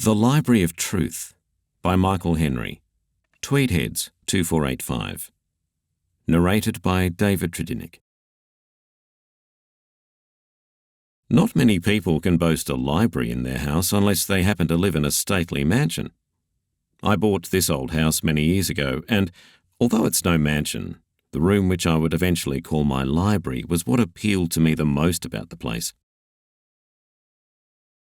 The Library of Truth by Michael Henry. Tweedheads 2485. Narrated by David Tredinnick. Not many people can boast a library in their house unless they happen to live in a stately mansion. I bought this old house many years ago, and although it's no mansion, the room which I would eventually call my library was what appealed to me the most about the place.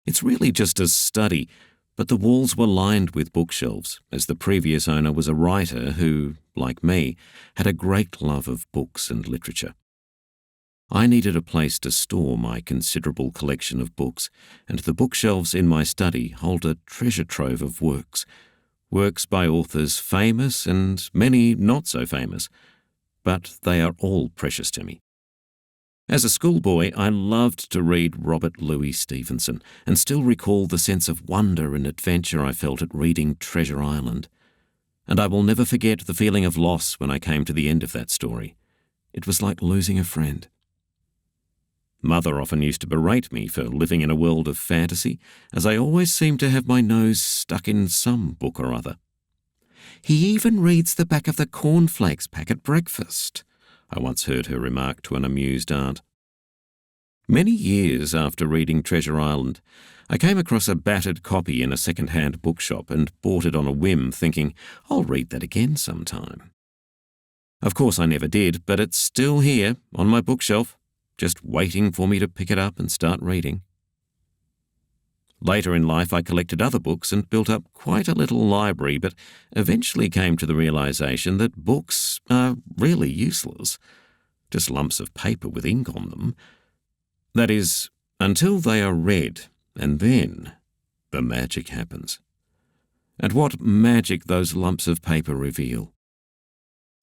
It's really just a study, but the walls were lined with bookshelves, as the previous owner was a writer who, like me, had a great love of books and literature. I needed a place to store my considerable collection of books, and the bookshelves in my study hold a treasure trove of works by authors famous and many not so famous, but they are all precious to me. As a schoolboy, I loved to read Robert Louis Stevenson and still recall the sense of wonder and adventure I felt at reading Treasure Island. And I will never forget the feeling of loss when I came to the end of that story. It was like losing a friend. Mother often used to berate me for living in a world of fantasy, as I always seemed to have my nose stuck in some book or other. "He even reads the back of the cornflakes pack at breakfast," I once heard her remark to an amused aunt. Many years after reading Treasure Island, I came across a battered copy in a second-hand bookshop and bought it on a whim, thinking, I'll read that again sometime. Of course I never did, but it's still here, on my bookshelf, just waiting for me to pick it up and start reading. Later in life I collected other books and built up quite a little library, but eventually came to the realisation that books are really useless, just lumps of paper with ink on them. That is, until they are read, and then the magic happens. And what magic those lumps of paper reveal!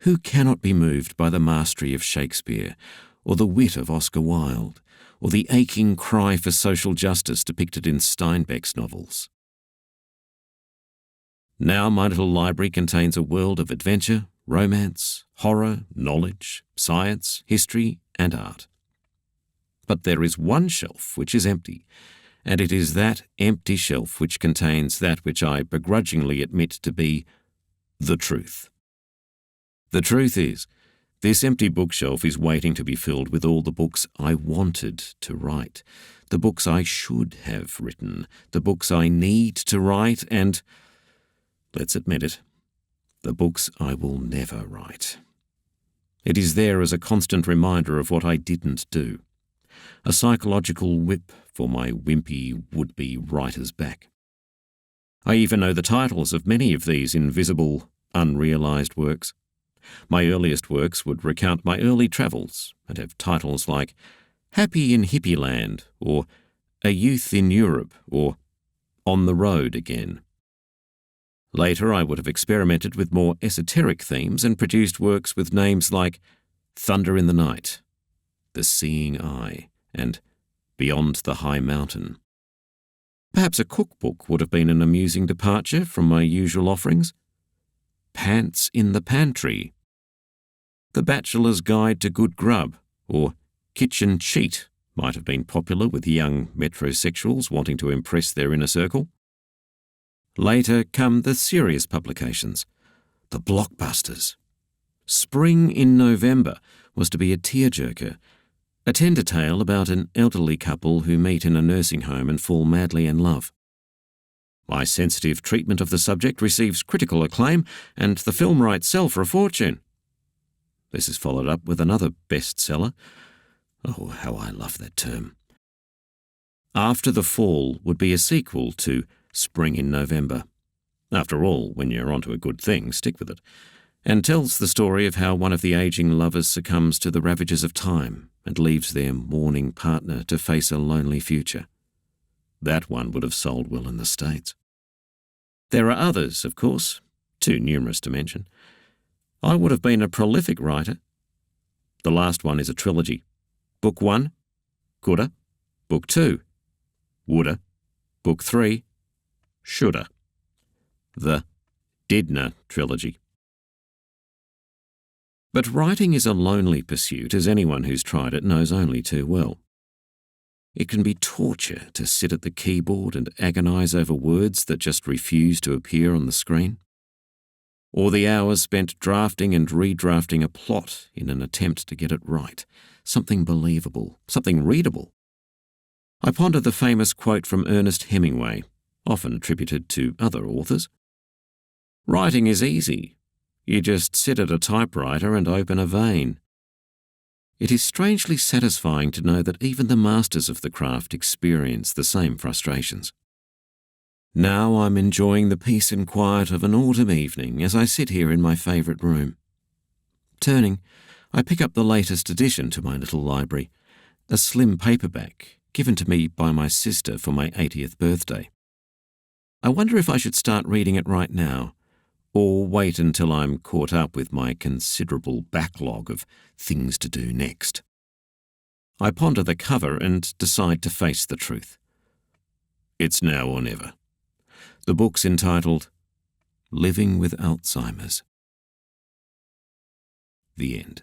Who cannot be moved by the mastery of Shakespeare, or the wit of Oscar Wilde, or the aching cry for social justice depicted in Steinbeck's novels? Now my little library contains a world of adventure, romance, horror, knowledge, science, history, and art. But there is one shelf which is empty, and it is that empty shelf which contains that which I begrudgingly admit to be the truth. The truth is, this empty bookshelf is waiting to be filled with all the books I wanted to write, the books I should have written, the books I need to write, and, let's admit it, the books I will never write. It is there as a constant reminder of what I didn't do, a psychological whip for my wimpy would-be writer's back. I even know the titles of many of these invisible, unrealised works. My earliest works would recount my early travels and have titles like Happy in Hippie Land, or A Youth in Europe, or On the Road Again. Later I would have experimented with more esoteric themes and produced works with names like Thunder in the Night, The Seeing Eye, and Beyond the High Mountain. Perhaps a cookbook would have been an amusing departure from my usual offerings. Pants in the Pantry, The Bachelor's Guide to Good Grub, or Kitchen Cheat might have been popular with young metrosexuals wanting to impress their inner circle. Later come the serious publications, the blockbusters. Spring in November was to be a tearjerker, a tender tale about an elderly couple who meet in a nursing home and fall madly in love. My sensitive treatment of the subject receives critical acclaim, and the film rights sell for a fortune. This is followed up with another bestseller. Oh, how I love that term. After the Fall would be a sequel to Spring in November. After all, when you're onto a good thing, stick with it. And tells the story of how one of the aging lovers succumbs to the ravages of time and leaves their mourning partner to face a lonely future. That one would have sold well in the States. There are others, of course, too numerous to mention. I would have been a prolific writer. The last one is a trilogy. Book 1, coulda. Book 2, woulda. Book 3, shoulda. The didna trilogy. But writing is a lonely pursuit, as anyone who's tried it knows only too well. It can be torture to sit at the keyboard and agonize over words that just refuse to appear on the screen. Or the hours spent drafting and redrafting a plot in an attempt to get it right, something believable, something readable. I ponder the famous quote from Ernest Hemingway, often attributed to other authors. "Writing is easy. You just sit at a typewriter and open a vein." It is strangely satisfying to know that even the masters of the craft experience the same frustrations. Now I'm enjoying the peace and quiet of an autumn evening as I sit here in my favourite room. Turning, I pick up the latest addition to my little library, a slim paperback given to me by my sister for my 80th birthday. I wonder if I should start reading it right now, or wait until I'm caught up with my considerable backlog of things to do next. I ponder the cover and decide to face the truth. It's now or never. The book's entitled Living with Alzheimer's. The end.